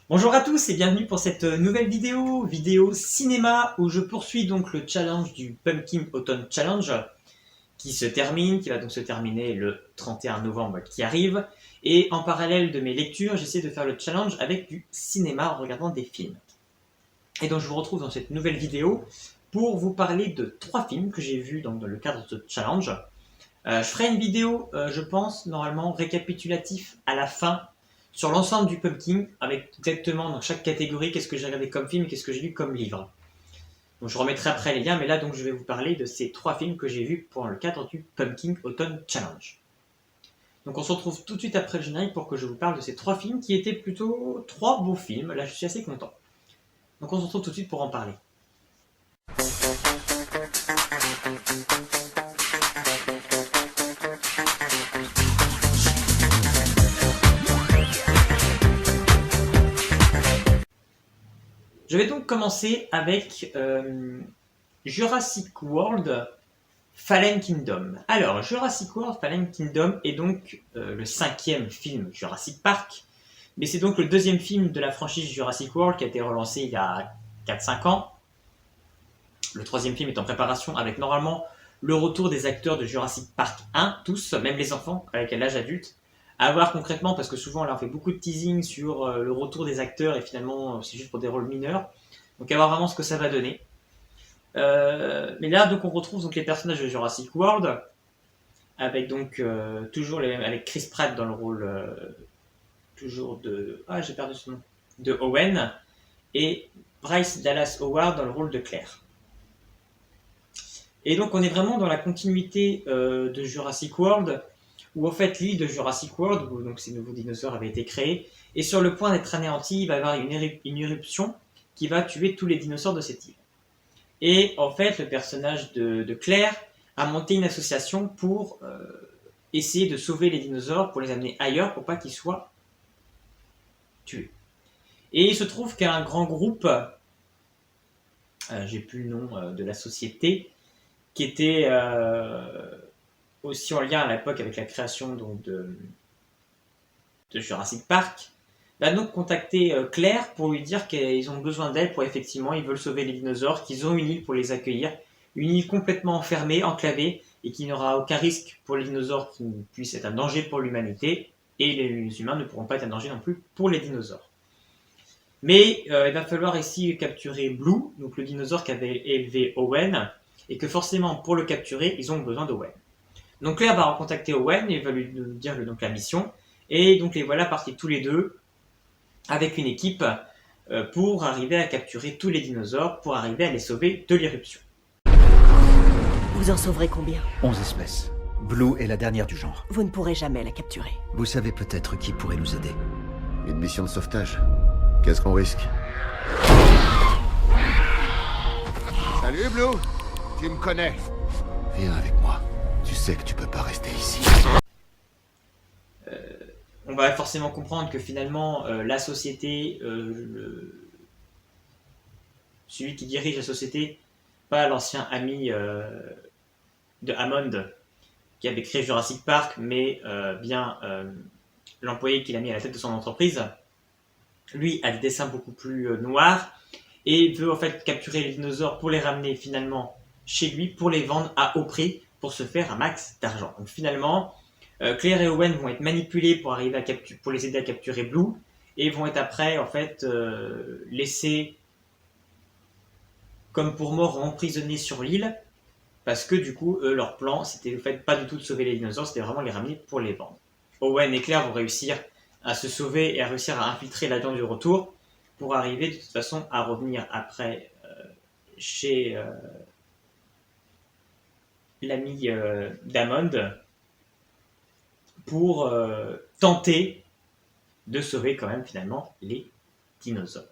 Bonjour à tous et bienvenue pour cette nouvelle vidéo cinéma où je poursuis donc le challenge du Pumpkin Autumn Challenge qui va donc se terminer le 31 novembre qui arrive. Et en parallèle de mes lectures, j'essaie de faire le challenge avec du cinéma en regardant des films. Et donc je vous retrouve dans cette nouvelle vidéo pour vous parler de 3 films que j'ai vus dans le cadre de ce challenge. Je ferai une vidéo, je pense, normalement récapitulatif à la fin sur l'ensemble du Pumpkin, avec exactement dans chaque catégorie qu'est-ce que j'ai regardé comme film et qu'est-ce que j'ai lu comme livre. Donc je remettrai après les liens, mais là donc je vais vous parler de ces 3 films que j'ai vus pour le cadre du Pumpkin Autumn Challenge. Donc on se retrouve tout de suite après le générique pour que je vous parle de ces 3 films qui étaient plutôt 3 beaux films. Là je suis assez content. Donc on se retrouve tout de suite pour en parler. Je vais donc commencer avec Jurassic World Fallen Kingdom. Alors, Jurassic World Fallen Kingdom est donc le 5e film Jurassic Park, mais c'est donc le 2e film de la franchise Jurassic World qui a été relancé il y a 4-5 ans. Le 3e film est en préparation avec normalement le retour des acteurs de Jurassic Park 1, tous, même les enfants avec l'âge adulte. À voir concrètement, parce que souvent là on fait beaucoup de teasing sur le retour des acteurs et finalement c'est juste pour des rôles mineurs. Donc à voir vraiment ce que ça va donner. Mais là donc on retrouve donc les personnages de Jurassic World avec donc toujours les mêmes, avec Chris Pratt dans le rôle toujours de j'ai perdu son nom, de Owen, et Bryce Dallas Howard dans le rôle de Claire. Et donc on est vraiment dans la continuité de Jurassic World, où en fait l'île de Jurassic World, où donc ces nouveaux dinosaures avaient été créés, est sur le point d'être anéantie. Il va y avoir une éruption qui va tuer tous les dinosaures de cette île. Et en fait le personnage de Claire a monté une association pour essayer de sauver les dinosaures, pour les amener ailleurs, pour pas qu'ils soient tués. Et il se trouve qu'un grand groupe, j'ai plus le nom de la société, qui était aussi en lien à l'époque avec la création donc, de Jurassic Park, va donc contacter Claire pour lui dire qu'ils ont besoin d'elle pour effectivement, ils veulent sauver les dinosaures, qu'ils ont une île pour les accueillir, une île complètement enfermée, enclavée, et qui n'aura aucun risque pour les dinosaures qui puissent être un danger pour l'humanité, et les humains ne pourront pas être un danger non plus pour les dinosaures. Mais il va falloir ici capturer Blue, donc le dinosaure qui avait élevé Owen, et que forcément pour le capturer, ils ont besoin d'Owen. Donc Claire va recontacter Owen et va lui dire donc la mission, et donc les voilà partis tous les deux avec une équipe pour arriver à capturer tous les dinosaures, pour arriver à les sauver de l'éruption. Vous en sauverez combien? 11 espèces. Blue est la dernière du genre. Vous ne pourrez jamais la capturer. Vous savez peut-être qui pourrait nous aider. Une mission de sauvetage. Qu'est-ce qu'on risque? Salut Blue. Tu me connais. Viens avec moi. Tu sais que tu peux pas rester ici. On va forcément comprendre que finalement la société, celui qui dirige la société, pas l'ancien ami de Hammond qui avait créé Jurassic Park, mais bien l'employé qu'il a mis à la tête de son entreprise, lui a des dessins beaucoup plus noirs et veut en fait capturer les dinosaures pour les ramener finalement chez lui, pour les vendre à haut prix, pour se faire un max d'argent. Donc finalement, Claire et Owen vont être manipulés pour arriver pour les aider à capturer Blue, et vont être après en fait laissés comme pour mort emprisonnés sur l'île, parce que du coup leur plan c'était en fait pas du tout de sauver les dinosaures, c'était vraiment les ramener pour les vendre. Owen et Claire vont réussir à se sauver et à réussir à infiltrer l'avion du retour pour arriver de toute façon à revenir après chez l'ami d'Hammond pour tenter de sauver quand même finalement les dinosaures.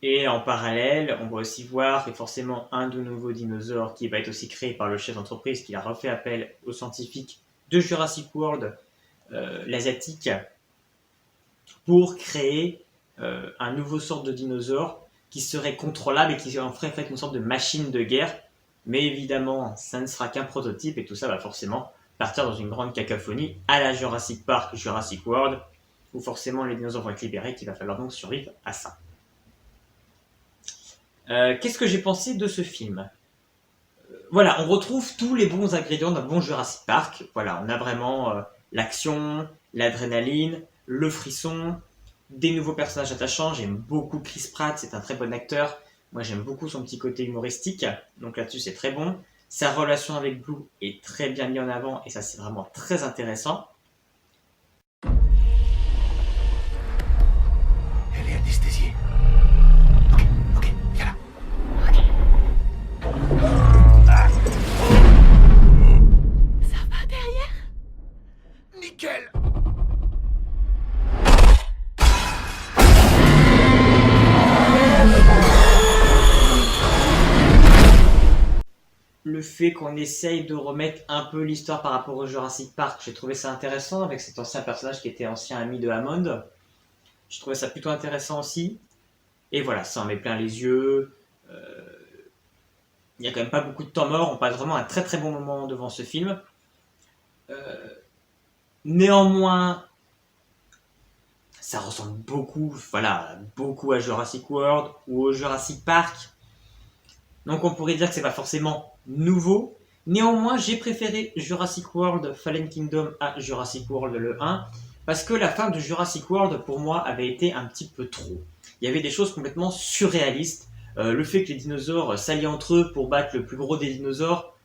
Et en parallèle, on va aussi voir forcément un de nouveaux dinosaures qui va être aussi créé par le chef d'entreprise qui a refait appel aux scientifiques de Jurassic World, l'asiatique, pour créer un nouveau sorte de dinosaure qui serait contrôlable et qui en ferait en fait une sorte de machine de guerre. Mais évidemment, ça ne sera qu'un prototype et tout ça va forcément partir dans une grande cacophonie à la Jurassic Park, Jurassic World, où forcément les dinosaures vont être libérés, qu'il va falloir donc survivre à ça. Qu'est-ce que j'ai pensé de ce film ? Voilà, on retrouve tous les bons ingrédients d'un bon Jurassic Park. Voilà, on a vraiment l'action, l'adrénaline, le frisson, des nouveaux personnages attachants. J'aime beaucoup Chris Pratt, c'est un très bon acteur. Moi, j'aime beaucoup son petit côté humoristique, donc là-dessus, c'est très bon. Sa relation avec Blue est très bien mise en avant, et ça, c'est vraiment très intéressant. Elle est anesthésiée. Ok, viens là. Ça va derrière? Nickel. Le fait qu'on essaye de remettre un peu l'histoire par rapport au Jurassic Park, j'ai trouvé ça intéressant, avec cet ancien personnage qui était ancien ami de Hammond. Je trouvais ça plutôt intéressant aussi. Et voilà, ça en met plein les yeux. Il n'y a quand même pas beaucoup de temps mort, on passe vraiment un très très bon moment devant ce film. Néanmoins, ça ressemble beaucoup, voilà, beaucoup à Jurassic World ou au Jurassic Park. Donc on pourrait dire que c'est pas forcément nouveau. Néanmoins, j'ai préféré Jurassic World Fallen Kingdom à Jurassic World le 1, parce que la fin de Jurassic World, pour moi, avait été un petit peu trop. Il y avait des choses complètement surréalistes. Le fait que les dinosaures s'allient entre eux pour battre le plus gros des dinosaures,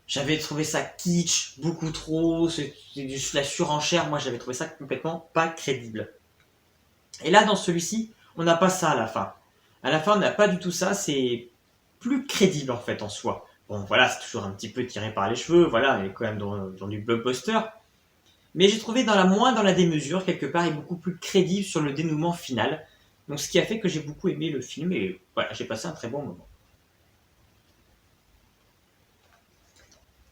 j'avais trouvé ça kitsch, beaucoup trop, c'est de la surenchère, moi j'avais trouvé ça complètement pas crédible. Et là, dans celui-ci, on n'a pas ça à la fin. À la fin, on n'a pas du tout ça, c'est plus crédible en fait en soi. Bon voilà, c'est toujours un petit peu tiré par les cheveux, voilà, on est quand même dans du blockbuster. Mais j'ai trouvé dans la démesure, quelque part, et beaucoup plus crédible sur le dénouement final. Donc ce qui a fait que j'ai beaucoup aimé le film, et voilà, j'ai passé un très bon moment.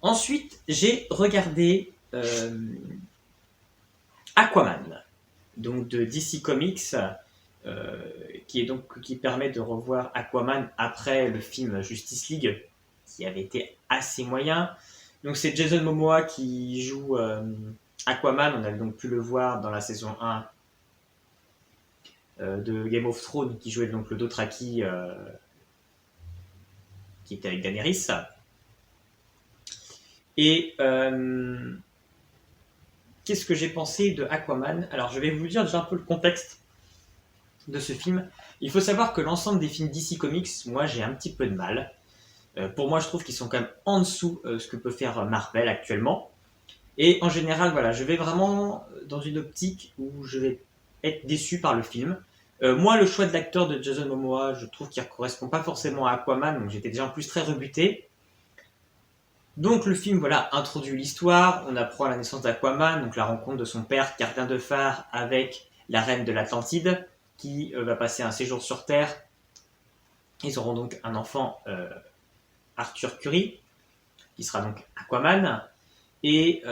Ensuite, j'ai regardé Aquaman, donc de DC Comics, qui permet de revoir Aquaman après le film Justice League, qui avait été assez moyen. Donc c'est Jason Momoa qui joue Aquaman, on a donc pu le voir dans la saison 1 de Game of Thrones, qui jouait donc le Dothraki, qui était avec Daenerys. Et qu'est-ce que j'ai pensé de Aquaman ? Alors je vais vous dire déjà un peu le contexte de ce film. Il faut savoir que l'ensemble des films DC Comics, moi j'ai un petit peu de mal. Pour moi je trouve qu'ils sont quand même en dessous ce que peut faire Marvel actuellement. Et en général, voilà, je vais vraiment dans une optique où je vais être déçu par le film. Moi, le choix de l'acteur de Jason Momoa, je trouve qu'il ne correspond pas forcément à Aquaman, donc j'étais déjà en plus très rebuté. Donc le film, voilà, introduit l'histoire, on apprend la naissance d'Aquaman, donc la rencontre de son père, gardien de phare, avec la reine de l'Atlantide, qui va passer un séjour sur Terre. Ils auront donc un enfant, Arthur Curry, qui sera donc Aquaman. Et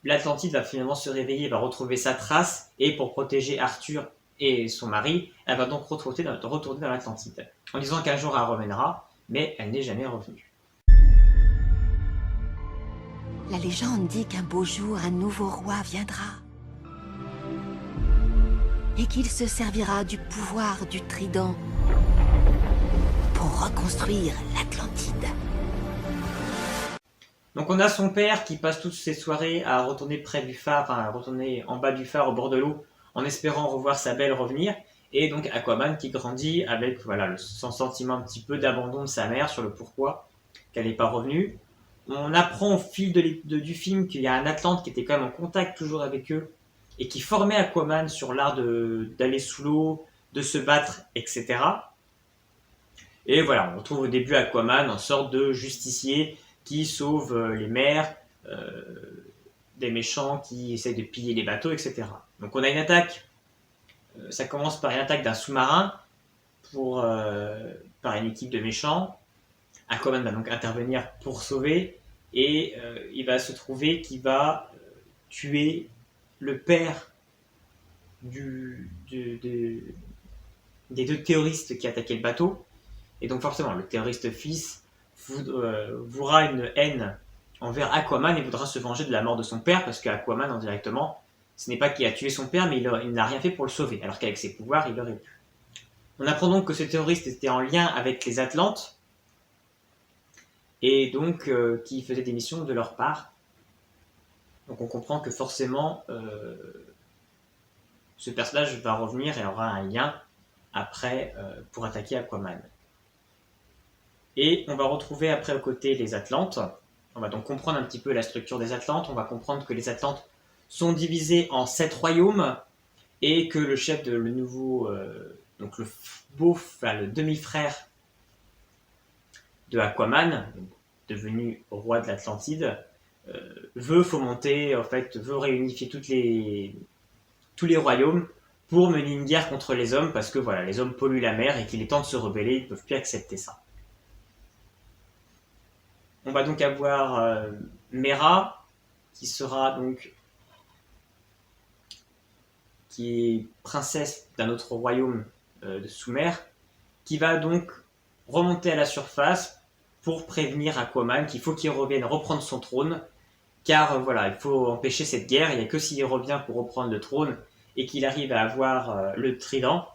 l'Atlantide va finalement se réveiller, va retrouver sa trace, et pour protéger Arthur et son mari, elle va donc retourner dans l'Atlantide, en disant qu'un jour elle reviendra, mais elle n'est jamais revenue. La légende dit qu'un beau jour, un nouveau roi viendra. Et qu'il se servira du pouvoir du trident pour reconstruire l'Atlantide. Donc on a son père qui passe toutes ses soirées à retourner près du phare, enfin à retourner en bas du phare au bord de l'eau, en espérant revoir sa belle revenir. Et donc Aquaman qui grandit avec voilà, son sentiment un petit peu d'abandon de sa mère sur le pourquoi qu'elle n'est pas revenue. On apprend au fil du film qu'il y a un Atlante qui était quand même en contact toujours avec eux et qui formait Aquaman sur l'art d'aller sous l'eau, de se battre, etc. Et voilà, on retrouve au début Aquaman en sorte de justicier qui sauve les mers des méchants qui essayent de piller les bateaux, etc. Donc on a une attaque, ça commence par une attaque d'un sous-marin par une équipe de méchants. Aquaman va donc intervenir pour sauver et il va se trouver qu'il va tuer le père des deux terroristes qui attaquaient le bateau. Et donc forcément, le terroriste fils vouera une haine envers Aquaman et voudra se venger de la mort de son père parce qu'Aquaman indirectement Ce n'est pas qu'il a tué son père, mais il n'a rien fait pour le sauver, alors qu'avec ses pouvoirs, il aurait pu. On apprend donc que ce terroriste était en lien avec les Atlantes, et donc qui faisait des missions de leur part. Donc on comprend que forcément, ce personnage va revenir et aura un lien après pour attaquer Aquaman. Et on va retrouver après aux côtés les Atlantes. On va donc comprendre un petit peu la structure des Atlantes. On va comprendre que les Atlantes sont divisés en 7 royaumes et que le chef de le nouveau, donc le demi-frère de Aquaman, devenu roi de l'Atlantide, veut fomenter, en fait, veut réunifier tous les royaumes pour mener une guerre contre les hommes parce que voilà, les hommes polluent la mer et qu'il est temps de se rebeller, ils ne peuvent plus accepter ça. On va donc avoir Mera, qui est princesse d'un autre royaume de sous-mer, qui va donc remonter à la surface pour prévenir Aquaman qu'il faut qu'il revienne reprendre son trône, car voilà, il faut empêcher cette guerre, il n'y a que s'il revient pour reprendre le trône et qu'il arrive à avoir le trident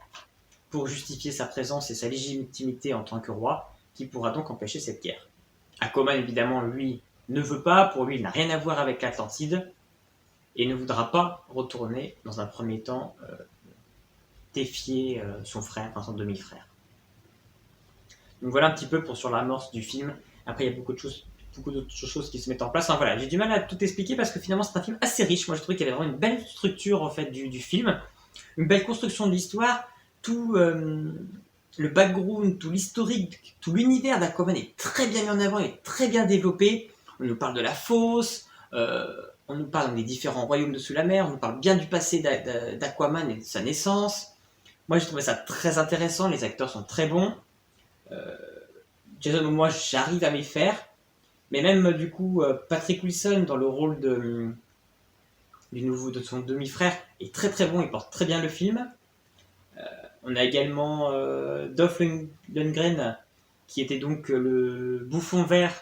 pour justifier sa présence et sa légitimité en tant que roi, qui pourra donc empêcher cette guerre. Aquaman, évidemment, lui, ne veut pas. Pour lui, il n'a rien à voir avec l'Atlantide et ne voudra pas retourner, dans un premier temps, défier son frère, enfin son demi-frère. Donc voilà un petit peu sur l'amorce du film. Après, il y a beaucoup d'autres choses qui se mettent en place. Enfin, voilà, j'ai du mal à tout expliquer parce que finalement, c'est un film assez riche. Moi, je trouvais qu'il y avait vraiment une belle structure en fait, du film, une belle construction de l'histoire. Tout... le background, tout l'historique, tout l'univers d'Aquaman est très bien mis en avant, est très bien développé. On nous parle de la fosse, on nous parle des différents royaumes de sous la mer, on nous parle bien du passé d'Aquaman et de sa naissance. Moi, j'ai trouvé ça très intéressant, les acteurs sont très bons. Jason Momoa, j'arrive à m'y faire. Mais même, du coup, Patrick Wilson, dans le rôle de son demi-frère, est très très bon, il porte très bien le film. On a également Dolph Lundgren, qui était donc le bouffon vert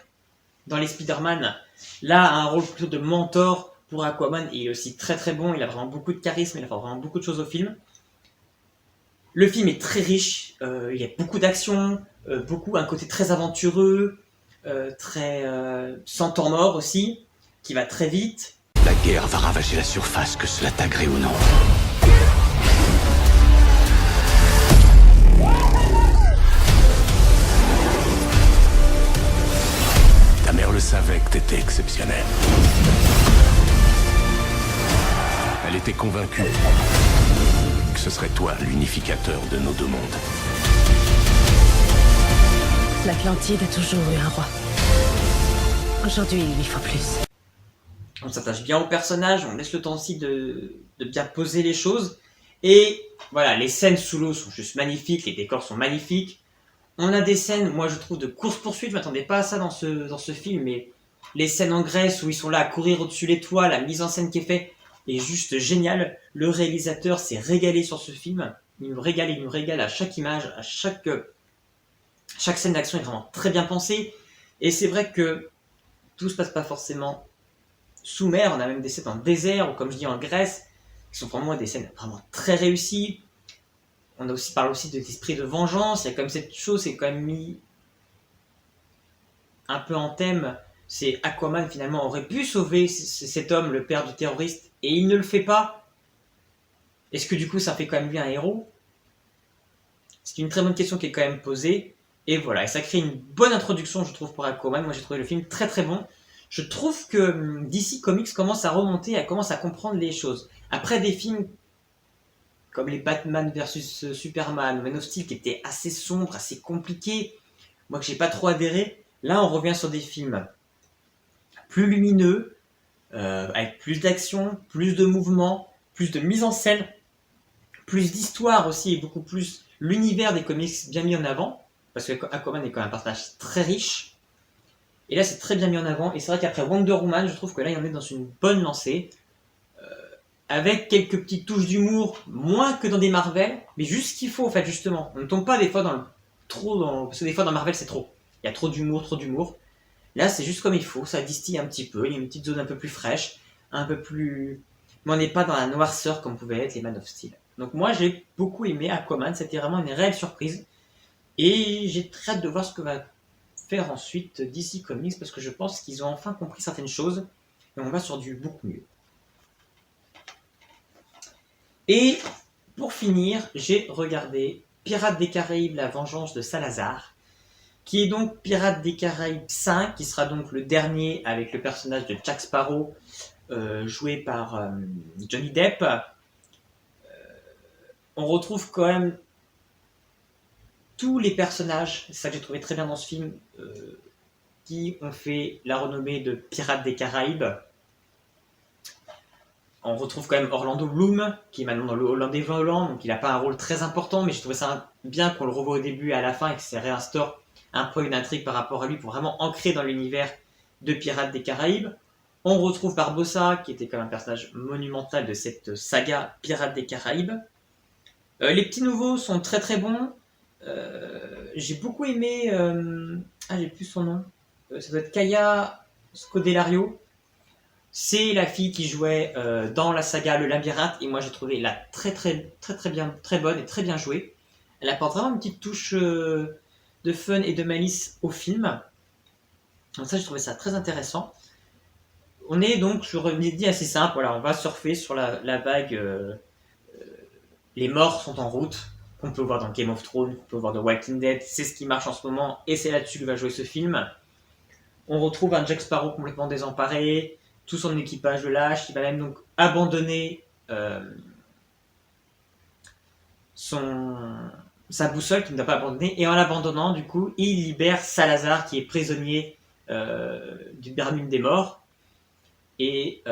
dans les Spider-Man. Là, a un rôle plutôt de mentor pour Aquaman. Il est aussi très très bon, il a vraiment beaucoup de charisme, il a vraiment beaucoup de choses au film. Le film est très riche, il y a beaucoup d'action, un côté très aventureux, très sans temps mort aussi, qui va très vite. La guerre va ravager la surface, que cela t'agrée ou non. Ta mère le savait que t'étais exceptionnel. Elle était convaincue que ce serait toi l'unificateur de nos deux mondes. L'Atlantide a toujours eu un roi. Aujourd'hui, il lui faut plus. On s'attache bien au personnage, on laisse le temps aussi de bien poser les choses. Et voilà, les scènes sous l'eau sont juste magnifiques, les décors sont magnifiques. On a des scènes, moi je trouve, de course-poursuite, je m'attendais pas à ça dans ce film, mais les scènes en Grèce où ils sont là à courir au-dessus des toits, la mise en scène qui est faite est juste géniale. Le réalisateur s'est régalé sur ce film, il nous régale à chaque image, à chaque scène d'action est vraiment très bien pensée. Et c'est vrai que tout se passe pas forcément sous mer, on a même des scènes en désert, ou comme je dis en Grèce, qui sont pour moi des scènes vraiment très réussies. Parle aussi de l'esprit de vengeance, il y a comme cette chose, c'est quand même mis un peu en thème, c'est Aquaman finalement aurait pu sauver cet homme, le père du terroriste, et il ne le fait pas. Est-ce que du coup ça fait quand même lui un héros? C'est une très bonne question qui est quand même posée, et voilà, et ça crée une bonne introduction je trouve pour Aquaman. Moi j'ai trouvé le film très très bon. Je trouve que DC Comics commence à remonter, commence à comprendre les choses. Après des films comme les Batman vs Superman, Man of Steel, qui étaient assez sombres, assez compliqués, moi que j'ai pas trop adhéré, là on revient sur des films plus lumineux, avec plus d'action, plus de mouvement, plus de mise en scène, plus d'histoire aussi, et beaucoup plus l'univers des comics bien mis en avant, parce que Aquaman est quand même un personnage très riche. Et là, c'est très bien mis en avant. Et c'est vrai qu'après Wonder Woman, je trouve que là, il y en est dans une bonne lancée. Avec quelques petites touches d'humour, moins que dans des Marvel, mais juste ce qu'il faut, en fait, justement. On ne tombe pas des fois parce que des fois, dans Marvel, c'est trop. Il y a trop d'humour. Là, c'est juste comme il faut. Ça distille un petit peu. Il y a une petite zone un peu plus fraîche, un peu plus mais on n'est pas dans la noirceur comme pouvaient être les Man of Steel. Donc moi j'ai beaucoup aimé Aquaman, c'était vraiment une réelle surprise. Et j'ai très hâte de voir ce que va faire ensuite DC Comics, parce que je pense qu'ils ont enfin compris certaines choses, et on va sur du beaucoup mieux. Et pour finir, j'ai regardé Pirates des Caraïbes, la vengeance de Salazar, qui est donc Pirates des Caraïbes 5, qui sera donc le dernier avec le personnage de Jack Sparrow, joué par Johnny Depp. On retrouve quand même tous les personnages, c'est ça que j'ai trouvé très bien dans ce film, qui ont fait la renommée de Pirates des Caraïbes. On retrouve quand même Orlando Bloom, qui est maintenant dans le Hollandais des Volants, donc il n'a pas un rôle très important, mais j'ai trouvé ça bien qu'on le revoie au début et à la fin, et que ça réinstaure un peu une intrigue par rapport à lui, pour vraiment ancrer dans l'univers de Pirates des Caraïbes. On retrouve Barbossa, qui était quand même un personnage monumental de cette saga Pirates des Caraïbes. Les petits nouveaux sont très très bons. J'ai beaucoup aimé... j'ai plus son nom. Ça doit être Kaya Scodelario. C'est la fille qui jouait dans la saga Le Labyrinthe, et moi j'ai trouvé la très bien, très bonne et très bien jouée. Elle apporte vraiment une petite touche de fun et de malice au film. Donc ça, j'ai trouvé ça très intéressant. On est donc sur une idée assez simple, voilà, on va surfer sur la vague. Les morts sont en route, qu'on peut voir dans Game of Thrones, qu'on peut voir dans Walking Dead, c'est ce qui marche en ce moment, et c'est là-dessus que va jouer ce film. On retrouve un Jack Sparrow complètement désemparé, tout son équipage le lâche, il va même donc abandonner sa boussole qu'il ne doit pas abandonner, et en l'abandonnant, du coup, il libère Salazar, qui est prisonnier du Bermude des morts, et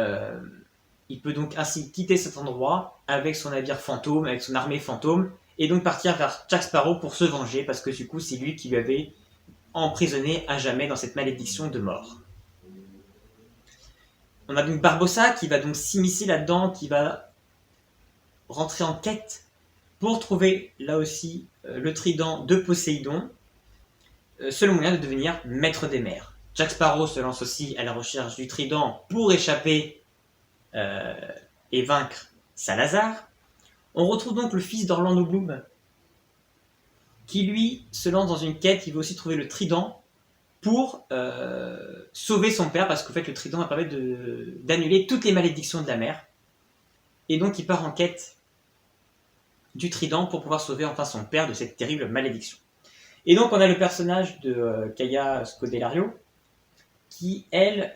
il peut donc ainsi quitter cet endroit avec son navire fantôme, avec son armée fantôme, et donc partir vers Jack Sparrow pour se venger, parce que du coup, c'est lui qui lui avait emprisonné à jamais dans cette malédiction de mort. On a donc Barbossa qui va donc s'immiscer là-dedans, qui va rentrer en quête pour trouver là aussi le trident de Poséidon, seul moyen de devenir maître des mers. Jack Sparrow se lance aussi à la recherche du trident pour échapper et vaincre Salazar. On retrouve donc le fils d'Orlando Bloom qui lui se lance dans une quête. Il veut aussi trouver le trident pour sauver son père, parce qu'en fait le trident va permettre d'annuler toutes les malédictions de la mer, et donc il part en quête du trident pour pouvoir sauver enfin son père de cette terrible malédiction. Et donc on a le personnage de Kaya Scodelario qui elle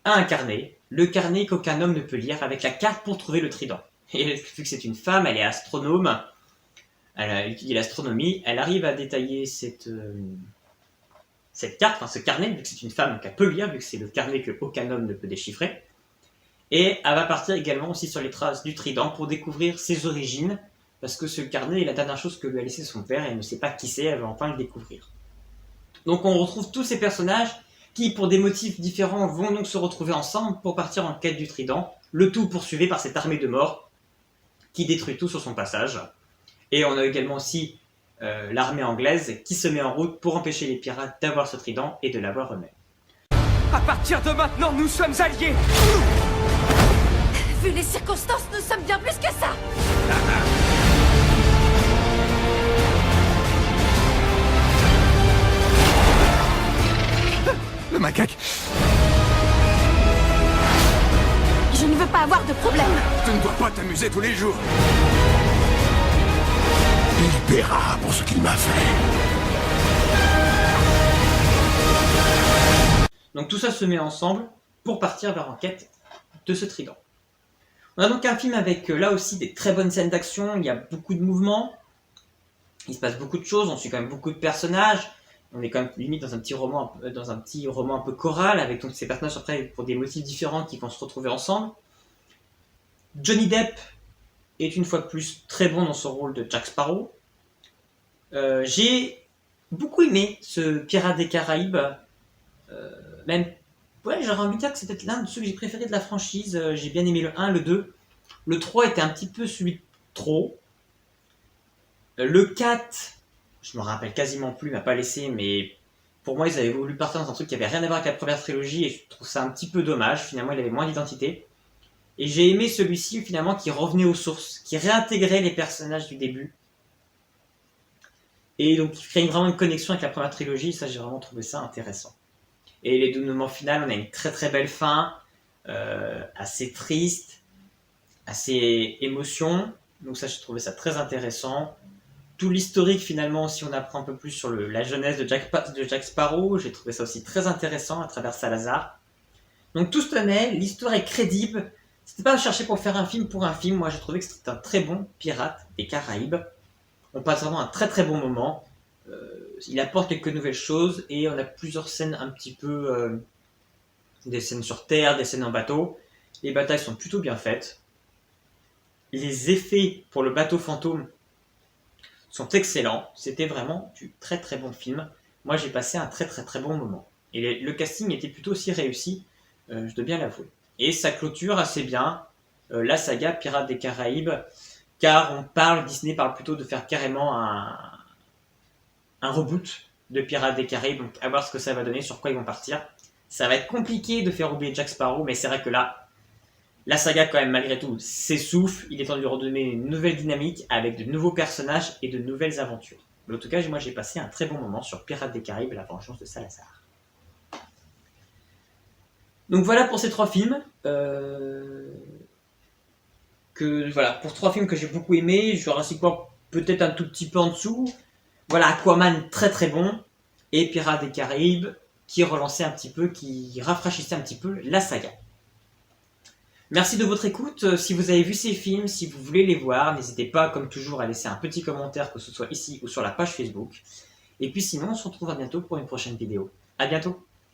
a un carnet, le carnet qu'aucun homme ne peut lire, avec la carte pour trouver le trident. Et vu que c'est une femme, elle est astronome, elle a étudié l'astronomie, elle arrive à détailler cette carte, enfin ce carnet, vu que c'est une femme, donc elle peut lire, vu que c'est le carnet qu'aucun homme ne peut déchiffrer. Et elle va partir également aussi sur les traces du trident pour découvrir ses origines, parce que ce carnet est la dernière chose que lui a laissé son père, et elle ne sait pas qui c'est, elle va enfin le découvrir. Donc on retrouve tous ces personnages qui, pour des motifs différents, vont donc se retrouver ensemble pour partir en quête du trident, le tout poursuivi par cette armée de morts qui détruit tout sur son passage. Et on a également aussi l'armée anglaise qui se met en route pour empêcher les pirates d'avoir ce trident et de l'avoir eux-mêmes. À partir de maintenant, nous sommes alliés. Vu les circonstances, nous sommes bien plus que ça. Le macaque. Je ne veux pas avoir de problème. Tu ne dois pas t'amuser tous les jours. Il paiera pour ce qu'il m'a fait. Donc tout ça se met ensemble pour partir vers l'enquête de ce trident. On a donc un film avec là aussi des très bonnes scènes d'action, il y a beaucoup de mouvements, il se passe beaucoup de choses, on suit quand même beaucoup de personnages, on est quand même limite dans un petit roman un peu choral, avec donc ces personnages après pour des motifs différents qui vont se retrouver ensemble. Johnny Depp est une fois de plus très bon dans son rôle de Jack Sparrow. J'ai beaucoup aimé ce Pirates des Caraïbes, même ouais, j'aurais envie de dire que c'est peut-être l'un de ceux que j'ai préféré de la franchise. J'ai bien aimé le 1, le 2. Le 3 était un petit peu celui de trop. Le 4, je me rappelle quasiment plus, il m'a pas laissé, mais pour moi, ils avaient voulu partir dans un truc qui avait rien à voir avec la première trilogie, et je trouve ça un petit peu dommage. Finalement, il avait moins d'identité. Et j'ai aimé celui-ci finalement qui revenait aux sources, qui réintégrait les personnages du début. Et donc qui crée vraiment une connexion avec la première trilogie, ça j'ai vraiment trouvé ça intéressant. Et les dénouements final, on a une très très belle fin, assez triste, assez émotion, donc ça j'ai trouvé ça très intéressant. Tout l'historique finalement, si on apprend un peu plus sur la jeunesse de Jack Sparrow, j'ai trouvé ça aussi très intéressant à travers Salazar. Donc tout se tenait, l'histoire est crédible, c'était pas chercher pour faire un film pour un film, moi j'ai trouvé que c'était un très bon Pirate des Caraïbes. On passe vraiment un très très bon moment, il apporte quelques nouvelles choses et on a plusieurs scènes un petit peu, des scènes sur terre, des scènes en bateau. Les batailles sont plutôt bien faites. Les effets pour le bateau fantôme sont excellents. C'était vraiment du très très bon film. Moi j'ai passé un très très très bon moment. Et le casting était plutôt aussi réussi, je dois bien l'avouer. Et ça clôture assez bien la saga Pirates des Caraïbes, car Disney parle plutôt de faire carrément un reboot de Pirates des Caraïbes, donc à voir ce que ça va donner, sur quoi ils vont partir. Ça va être compliqué de faire oublier Jack Sparrow, mais c'est vrai que là, la saga quand même malgré tout s'essouffle, il est temps de lui redonner une nouvelle dynamique avec de nouveaux personnages et de nouvelles aventures. Mais en tout cas, moi j'ai passé un très bon moment sur Pirates des Caraïbes, la vengeance de Salazar. Donc voilà pour ces 3 films. Pour 3 films que j'ai beaucoup aimés, Jurassic World peut-être un tout petit peu en dessous. Voilà, Aquaman très très bon, et Pirates des Caraïbes qui relançait un petit peu, qui rafraîchissait un petit peu la saga. Merci de votre écoute. Si vous avez vu ces films, si vous voulez les voir, n'hésitez pas comme toujours à laisser un petit commentaire, que ce soit ici ou sur la page Facebook. Et puis sinon, on se retrouve à bientôt pour une prochaine vidéo. À bientôt.